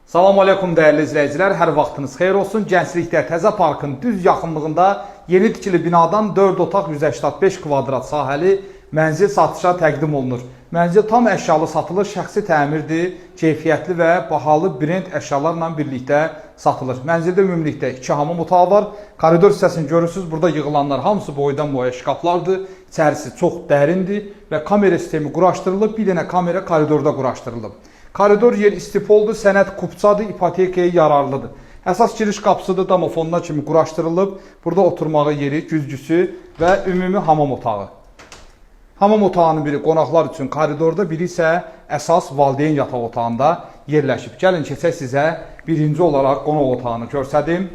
Salam aleykum dəyərli izləyicilər, hər vaxtınız xeyir olsun. Gənclikdə Təzə Parkın düz yaxınlığında yeni tikili binadan 4 otaq 185 kvadrat sahəli mənzil satışa təqdim olunur. Mənzil tam əşyalı satılır, şəxsi təmirdir, keyfiyyətli və bahalı brend əşyalarla birlikdə satılır. Mənzildə ümumilikdə 2 hamam otağı var. Koridor hissəsini görürsünüz, burada yığılanlar hamısı boydan boya şkaflardır. İçərisi çox dərindir və kamera sistemi quraşdırılıb, bir dənə kamera koridorda quraşdırılıb. Koridor yer istipoldur, sənəd kupçadır, ipotekaya yararlıdır. Əsas giriş qapısıdır, domofonuna kimi quraşdırılıb. Burada oturmağı yeri, güzgüsü və ümumi hamam otağı. Hamam otağının biri qonaqlar üçün koridorda, biri isə əsas valideyn yataq otağında yerləşib. Gəlin keçək sizə birinci olaraq qonaq otağını göstərdim.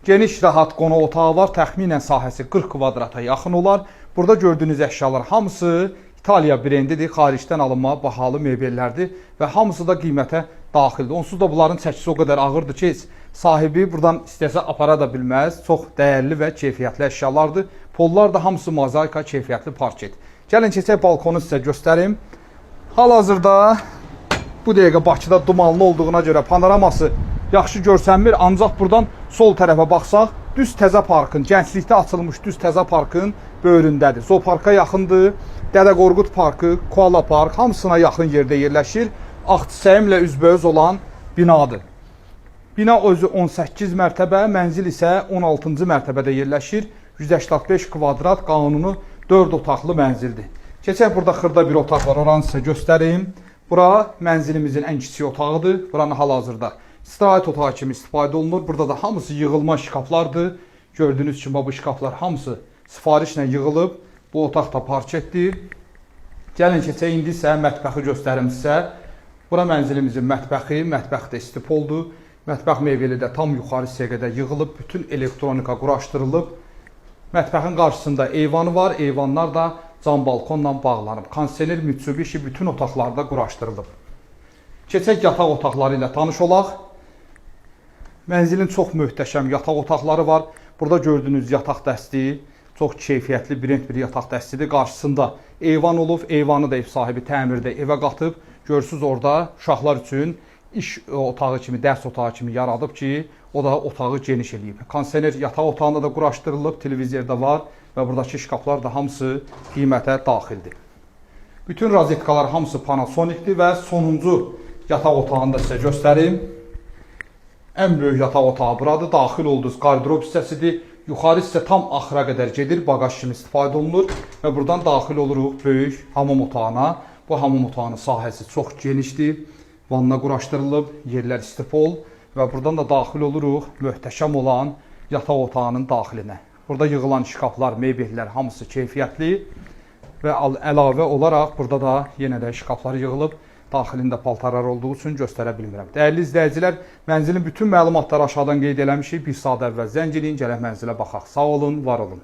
Geniş, rahat qonaq otağı var. Təxminən sahəsi 40 kvadrata yaxın olar. Burada gördüyünüz əşyalar hamısı İtaliya brendidir, xaricdən alınma bahalı mebellərdir və hamısı da qiymətə daxildir. Onsuz da bunların çəkisi o qədər ağırdır ki, sahibi buradan istəsə apara da bilməz. Çox dəyərli və keyfiyyətli əşyalardır. Pollar da hamısı mozaika, keyfiyyətli parket. Gəlin keçək balkonu sizə göstərim. Hal-hazırda bu dəqiqə Bakıda dumanlı olduğuna görə panoraması yaxşı görsənmir. Ancaq buradan sol tərəfə baxsaq, düz Təzə Parkın, Gənclikdə açılmış düz Təzə Parkın böyründədir. Zooparka yaxındır. Dədə Qorqud Parkı, Koala Park hamısına yaxın yerdə yerləşir. Ağçısəyimlə üzbəüz olan binadır. Bina özü 18 mərtəbə, mənzil isə 16-cı mərtəbədə yerləşir. 185 kvadrat qanunu 4 otaqlı mənzildir. Keçək, burada xırda bir otaq var, oranı sizə göstərim. Bura mənzilimizin ən kiçik otağıdır. Buranın hal-hazırda istirahət otağı kimi istifadə olunur. Burada da hamısı yığılma şkaflardır. Gördüyünüz kimi bu şkaflar hamısı sifarişlə yığılıb. Bu otaq da parketdir. Gəlin keçək, indi isə mətbəxi göstərim sizə. Bura mənzilimizin mətbəxi, mətbəx də istipoldur. Mətbəx mebeli də tam yuxarı hissəyə qədər yığılıb, bütün elektronika quraşdırılıb. Mətbəxin qarşısında eyvanı var, eyvanlar da cam balkonla bağlanıb. Kondisioner, Mitsubishi bütün otaqlarda quraşdırılıb. Keçək yataq otaqları ilə tanış olaq. Mənzilin çox möhtəşəm yataq otaqları var. Burada gördüyünüz yataq dəsti çox keyfiyyətli brend bir yataq dəstidir. Qarşısında eyvan olub, eyvanı da ev sahibi təmirdə evə qatıb. Görürsünüz orada uşaqlar üçün iş otağı kimi, dərs otağı kimi yaradıb ki, o da otağı geniş eləyib. Kondisioner yataq otağında da quraşdırılıb, televizor da var və buradakı şkaflar da hamısı qiymətə daxildir. Bütün rozetkalar hamısı Panasonicdir və sonuncu yataq otağını da sizə göstərim. Ən böyük yataq otağı buradır. Daxil olduğunuz qardırop hissəsidir. Yuxarı hissə tam axıra qədər gedir, bagaj kimi istifadə olunur və buradan daxil oluruq böyük hamam otağına. Bu hamam otağının sahəsi çox genişdir. Vanna quraşdırılıb, yerlər istipol və buradan da daxil oluruq möhtəşəm olan yataq otağının daxilinə. Burada yığılan şkaflar, mebellər hamısı keyfiyyətli və əlavə olaraq burada da yenə də şkaflar yığılıb. Daxilində paltarlar olduğu üçün göstərə bilmirəm. Dəyərli izləyicilər, mənzilin bütün məlumatları aşağıdan qeyd eləmişik. Bir saat əvvəl zəng eləyin, gələk mənzilə baxaq. Sağ olun, var olun.